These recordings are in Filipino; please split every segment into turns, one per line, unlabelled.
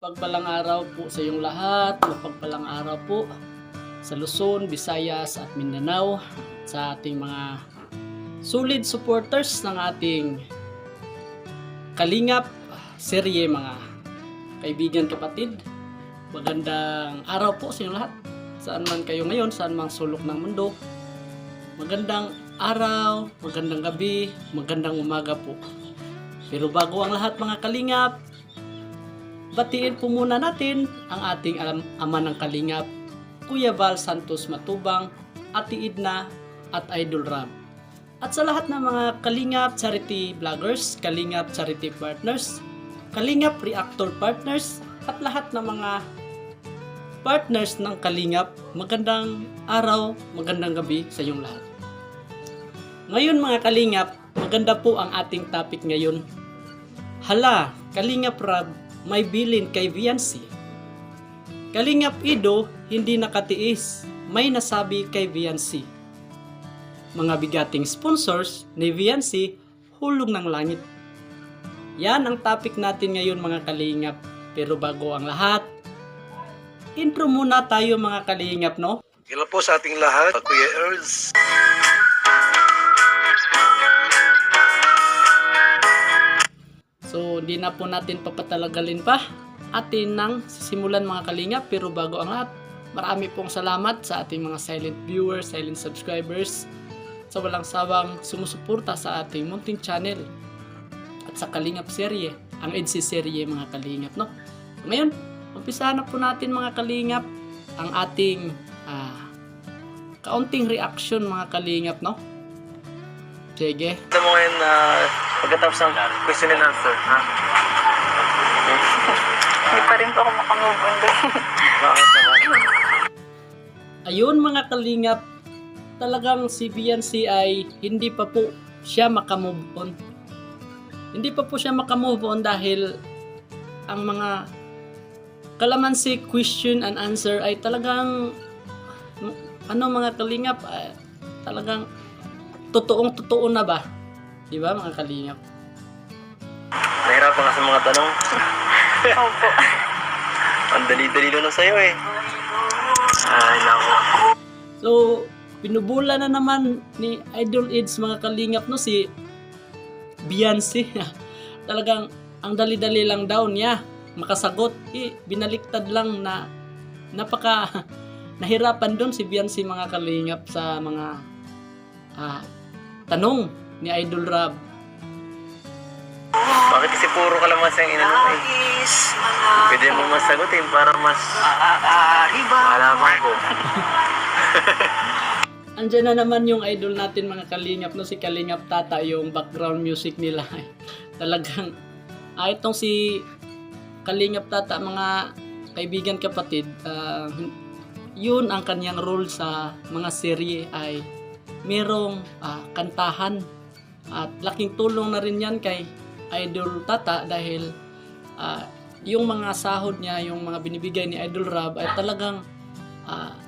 Pagpalang araw po sa iyong lahat, mapagpalang araw po sa Luzon, Visayas at Mindanao, sa ating mga solid supporters ng ating Kalingap serye, mga kaibigan, kapatid. Magandang araw po sa inyong lahat. Saan man kayo ngayon, saan mang sulok ng mundo. Magandang araw, magandang gabi, magandang umaga po. Pero bago ang lahat, mga Kalingap, batiin po muna natin ang ating ama ng Kalingap, Kuya Val Santos Matubang, Ate Edna at Idol Rab. At sa lahat ng mga Kalingap Charity Vloggers, Kalingap Charity Partners, Kalingap Reactor Partners, at lahat ng mga partners ng Kalingap, magandang araw, magandang gabi sa iyong lahat. Ngayon mga Kalingap, maganda po ang ating topic ngayon. Hala, Kalingap Rab, may bilin kay Viancy. Kalingap Ido, hindi nakatiis, may nasabi kay Viancy. Mga bigating sponsors ni Viancy, hulog ng langit. Yan ang topic natin ngayon mga Kalingap. Pero bago ang lahat, intro muna tayo mga Kalingap, no?
Hello po sa ating lahat, Kuya Erz.
So, hindi na po natin papatalagalin pa. Atin nang sisimulan mga Kalingap. Pero bago ang lahat, marami pong salamat sa ating mga silent viewers, silent subscribers, sa walang sawang sumusuporta sa ating munting channel at sa Kalingap serye, ang EDC serye mga Kalingap, no? Ngayon, umpisahan na po natin mga Kalingap ang ating kaunting reaction mga Kalingap, no? Sige.
Ito mo ngayon pagkatapos ng question and answer, ha?
Hindi pa rin po ako makamove on doon.
Bakit naman?
Ayun mga Kalingap, talagang si Viancy ay hindi pa po siya makamove on. Hindi pa po siya makamove on dahil ang mga kalamansi question and answer ay talagang mga Kalingap, talagang totoong-totoo na ba? Di ba mga Kalingap?
Nahirapan ka sa mga tanong.
Opo.
Ang dali-dali na sa'yo eh. Ay, nako.
So, pinubula na naman ni Idol Eds mga Kalingap, no, si Viancy. Talagang ang dali-dali lang daw niya makasagot. Binaliktad lang na nahirapan doon si Viancy mga Kalingap sa mga tanong ni Idol Rab.
Bakit kasi puro kalamansi ang inanong eh? Pwede mo masagutin para mas malaman ko.
Andiyan na naman yung idol natin mga Kalingap, no, si Kalingap Tata, yung background music nila. Talagang itong si Kalingap Tata mga kaibigan, kapatid, yun ang kanyang role sa mga serye ay merong kantahan, at laking tulong na rin yan kay Idol Tata dahil yung mga sahod niya, yung mga binibigay ni Idol Rab ay talagang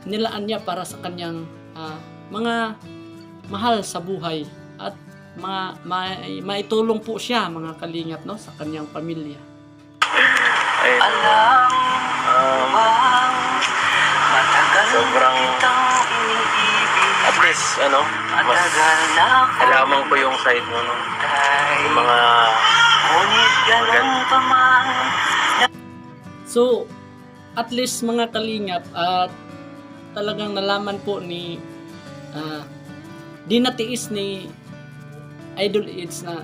nilaan niya para sa kanyang mga mahal sa buhay, at maitulong po siya mga Kalingap, no, sa kanyang pamilya.
Sobrang at least mas alaman ko yung side mo, no? Yung mga
So, at least mga Kalingap, at talagang nalaman po ni di natiis ni Idol Eds na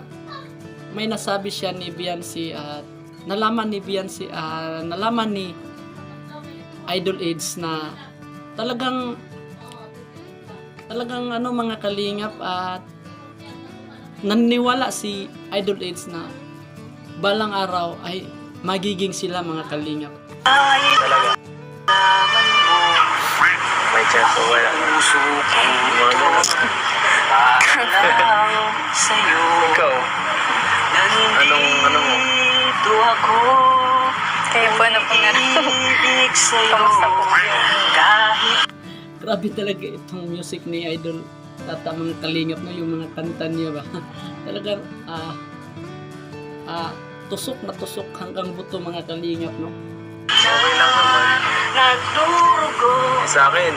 may nasabi siya ni Viancy, at nalaman ni Idol Eds na talagang mga Kalingap, at naniwala si Idol Eds na balang araw ay magiging sila mga Kalingap.
talaga. May chance o wala. Ikaw, anong mo?
Kayo po, ano po nga kamusta po kayo?
Grabe talaga itong music ni Idol Tata mga Kalingap, no, yung mga kanta niya ba. Talagang tusok na tusok hanggang buto mga Kalingap, no.
Okay lang naman.
Nagdurugo
Sa akin,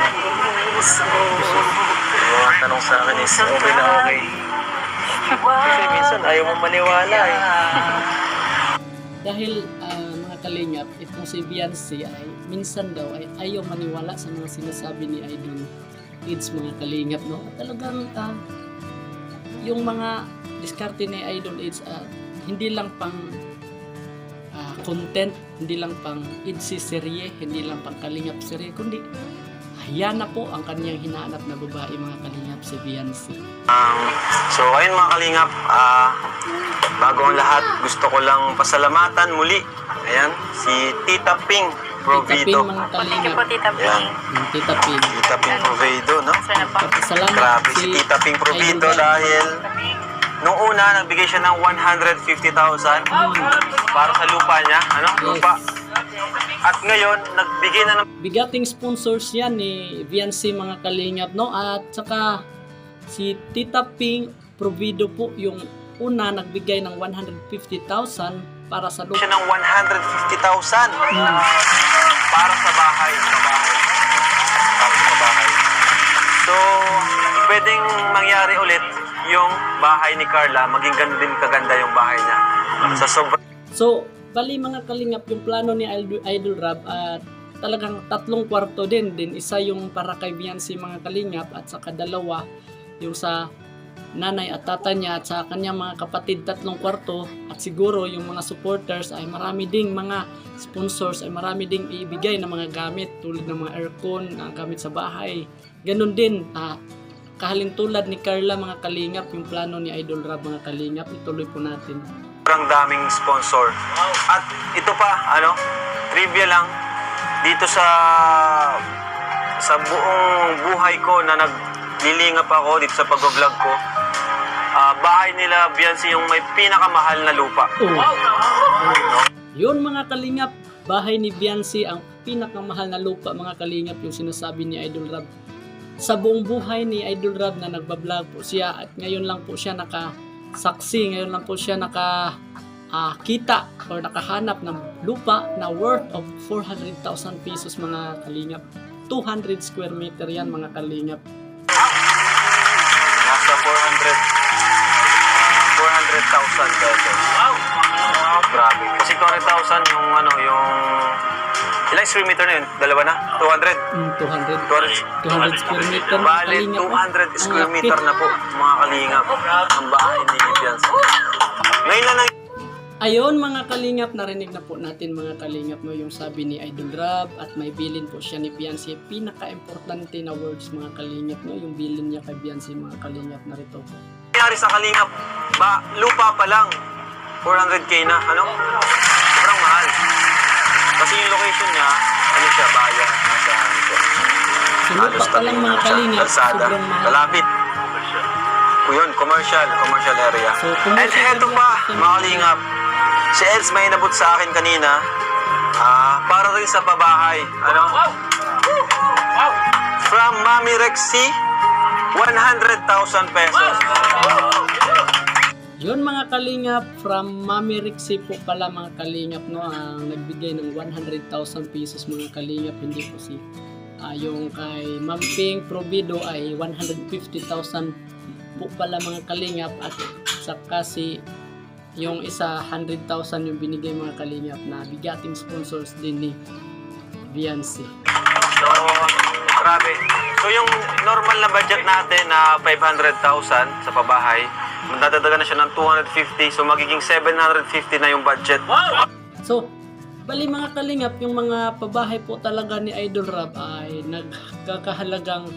puso.
yung mga tanong sa akin is okay na okay. Kasi minsan ayaw mo maniwala eh.
Dahil mga kalingap, itong si Beyonce ay minsan daw ay ayaw maniwala sa mga sinasabi ni Idol Kids, mga kalingap, no? At talagang yung mga diskarte ni Idol Kids hindi lang pang content, hindi lang pang idsi serye, hindi lang pang kalingap serye, kundi yan na po ang kanyang hinahanap na babae, mga kalingap, si Beyonce.
So ayun mga kalingap, bago ang lahat, gusto ko lang pasalamatan muli. Ayan, si Tita Ping
Tita Ping,
Provido.
mga
Thank you
kalingap.
po, Tita
Ayan,
Ping.
Tita Ping.
Tita Ping Provido, no?
Sana po.
Salamat
Grabe si Tita Ping Provido
Idol.
dahil nung una, nagbigay siya ng 150,000 para sa lupa niya, ano?
Yes.
Lupa. At ngayon, nagbigay na ng
Bigating sponsors yan ni Beyonce, mga kalingap, no? At saka si Tita Ping Provido po yung una nagbigay ng 150,000 para sa lupa.
siya ng 150,000 para sa bahay. Para sa bahay. So, pwedeng mangyari ulit yung bahay ni Carla, maging ganun din kaganda yung bahay niya. Sa sobrang
So, bali mga kalingap, yung plano ni Idol Rab at talagang 3 kwarto din. Isa yung para kay Beyonce, mga kalingap, at saka 2 yung sa nanay at tata niya at sa kanyang mga kapatid, 3 kwarto. At siguro yung mga supporters ay marami ding mga sponsors, ay marami ding ibigay na mga gamit tulad ng mga aircon, gamit sa bahay. Ganun din, kahalintulad ni Carla, mga kalingap, yung plano ni Idol Rab, mga kalingap, ituloy po natin.
daming sponsor. At ito pa, trivia lang, dito sa buong buhay ko na naglilingap ako dito sa pag-vlog ko, bahay nila Beyonce yung may pinakamahal na lupa.
Yun, mga kalingap, bahay ni Beyonce ang pinakamahal na lupa, mga kalingap, yung sinasabi ni Idol Rab. Sa buong buhay ni Idol Rab na nagbablog po siya at ngayon lang po siya nakasaksi, ngayon lang po siya kita or nakahanap ng lupa na worth of 400,000 pesos, mga kalingap. 200 square meter yan, mga kalingap.
Nasa 400,000 pesos. Grabe. Kasi 200,000 yung ilang square meter na yun? Dalawa na? 200?
200 square meter, mga
Bale,
kalingap.
200 square meter na po, mga kalingap, ang bahay ni Beyonce. Ngayon na
Ayon, mga kalingap, narinig na po natin, mga kalingap, no, yung sabi ni Idol Rab at may bilin po siya ni Beyonce. Pinaka-importante na words, mga kalingap, no, yung bilin niya kay Beyonce, mga kalingap, narito po.
nangyari sa kalingap, lupa pa lang, 400k na, sobrang mahal. Kasi yung location niya, bayan, nasa
Sa lupa pa lang, mga kalingap,
kalsada,
sobrang mahal.
malapit. Yun, commercial area.
So,
And
commercial
eto
area,
pa,
so-
mga kalingap, si Els may inabot sa akin kanina, para rin sa pabahay. From Mami Rexy, 100,000 pesos.
Yun, mga kalingap, from Mami Rixie po pala, mga kalingap, no, ang nagbigay ng 100,000 pesos, mga kalingap, hindi po si yung kay Ma'am Ping Provido ay 150,000 po pala, mga kalingap, at saka si yung isa 100,000 yung binigay, mga kalingap, na bigating sponsors din ni Beyonce.
So, grabe. So, yung normal na budget natin na 500,000 sa pabahay, magdadagdagan na siya ng 250, so magiging 750 na yung budget.
So, bali, mga kalingap, yung mga pabahay po talaga ni Idol Rab ay nagkakahalagang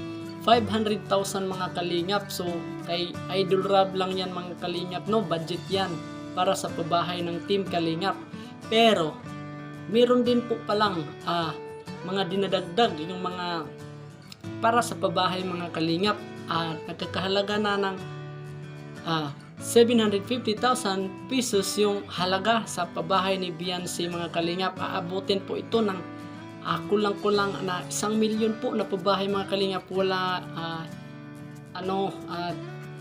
500,000, mga kalingap. So, kay Idol Rab lang yan, mga kalingap, no? Budget yan para sa pabahay ng Team Kalingap. Pero, meron din po palang mga dinadagdag, yung mga para sa pabahay, mga kalingap, nagkakahalaga na ng 750,000 pesos yung halaga sa pabahay ni Beyonce, mga kalingap. Aabutin po ito ng kulang-kulang na 1 milyon po na pabahay, mga kalingap. Wala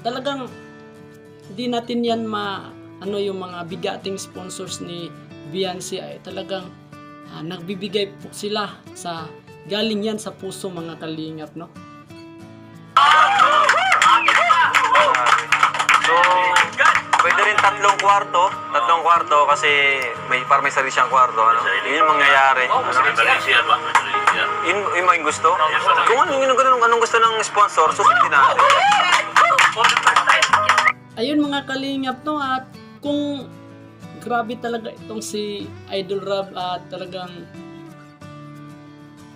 talagang di natin yan yung mga bigating sponsors ni Beyonce ay talagang nagbibigay po sila sa galing yan sa puso mga kalingap, no?
So, pwede rin tatlong kwarto kasi para may sarili siyang kwarto, ano? Yun yung mangyayari. Ano? Yun yung gusto. Kung anong gusto ng sponsor, susundin natin.
Ayun mga kalingap, no? At kung grabe talaga itong si Idol Rob at talagang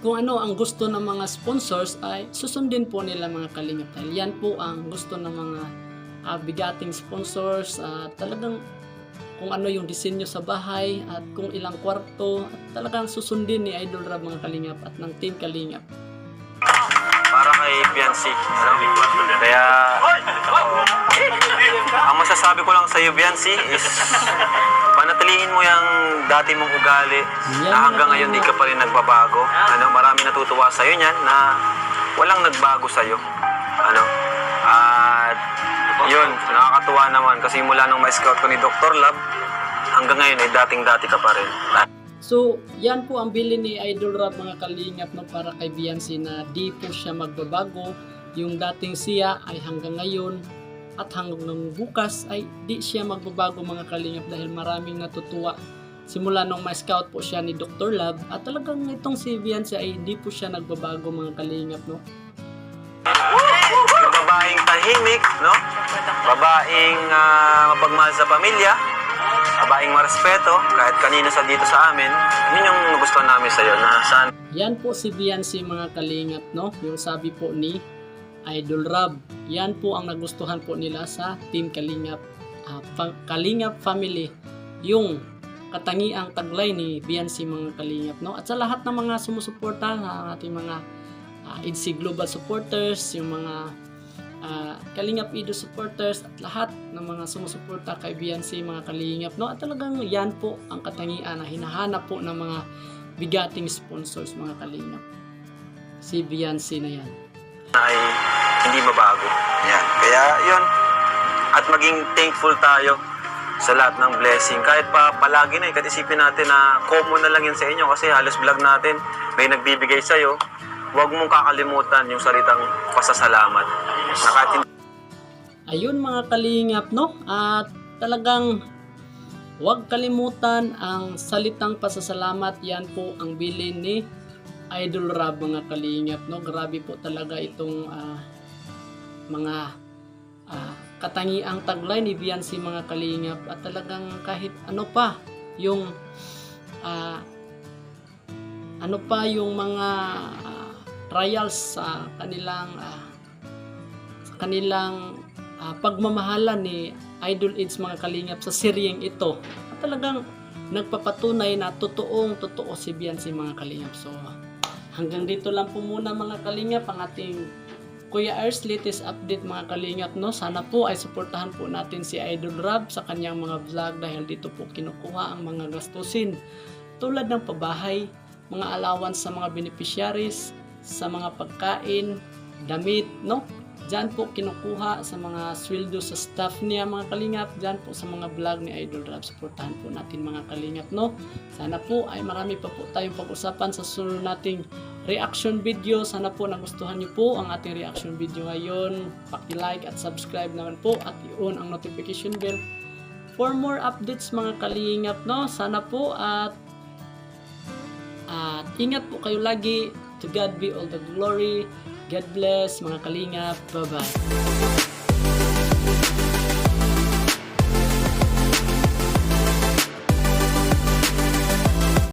kung ano ang gusto ng mga sponsors ay susundin po nila mga kalingap dahil yan po ang gusto ng mga bigating sponsors at talagang kung ano yung disenyo sa bahay at kung ilang kwarto at talagang susundin ni Idol Rob mga kalingap at ng Team Kalingap.
Para kay Biancy, ano? Kaya ang masasabi ko lang sa iyo, Biancy, is panatilihin mo yung dati mong ugali na hanggang ngayon di ka pa rin nagbabago. Ano, marami natutuwa sa iyo niyan na walang nagbago sa iyo. Ano? At yun, nakakatuwa naman kasi mula nung ma-scout ko ni Dr. Lab hanggang ngayon ay dating-dati ka pa rin.
So, yan po ang bilin ni Idol Rob mga kalingap, no, para kay Biancy na di po siya magbabago. Yung dating siya ay hanggang ngayon at hanggang bukas ay di siya magbabago mga kalingap dahil maraming natutuwa. Simula nung ma-scout po siya ni Dr. Lab at talagang itong si Biancy ay di po siya nagbabago mga kalingap, no.
Yung babaeng tahimik, no? Babaeng mapagmahal sa pamilya, babaeng marespeto kahit kanino sa dito sa amin. Yun yung nagustuhan namin sa iyo na saan.
Yan po si Biancy mga kalingap, no. Yung sabi po ni Idol Rob, yan po ang nagustuhan po nila sa Team Kalingap, Kalingap Family, yung katangiang taglay ni Biancy mga kalingap, no. At sa lahat ng mga sumusuporta sa ating mga EDC Global supporters, yung mga Kalingap Ido supporters at lahat ng mga sumusuporta kay Biancy mga kalingap, no. At talagang yan po ang katangian na hinahanap po ng mga bigating sponsors mga kalingap. Si Biancy na yan
Ay hindi mabago. Yan. Kaya yun. At maging thankful tayo sa lahat ng blessing. Kahit pa palagi na, kahit isipin natin na common na lang yan sa inyo kasi halos vlog natin may nagbibigay sa'yo. Huwag mong kakalimutan yung salitang pasasalamat.
Ayun mga kalingap, no? At talagang huwag kalimutan ang salitang pasasalamat. Yan po ang bilin ni Idol Rob mga kalingap, no? Grabe po talaga itong mga katangiang taglay ni Biancy mga kalingap. At talagang kahit ano pa yung mga trials sa kanilang pagmamahalan ni Idol Eds mga kalingap sa seryeng ito. At talagang nagpapatunay na totoo si Biancy mga kalingap. So hanggang dito lang po muna mga kalingap ang ating Kuya Ers latest update mga kalingap, no. Sana po ay suportahan po natin si Idol Rob sa kanyang mga vlog dahil dito po kinukuha ang mga gastusin tulad ng pabahay, mga allowance sa mga beneficiaries, sa mga pagkain, damit, no. Diyan po kinukuha sa mga sweldo sa staff niya mga kalingap. Diyan po sa mga vlog ni Idol Rob. Suportahan po natin mga kalingap, no. Sana po ay marami pa po tayong pag-usapan sa sunod nating reaction video. Sana po nagustuhan niyo po ang ating reaction video ngayon. Paki-like at subscribe naman po at i-on ang notification bell for more updates mga kalingap, no. Sana po at ingat po kayo lagi. To God be all the glory. God bless mga kalingap. Bye-bye.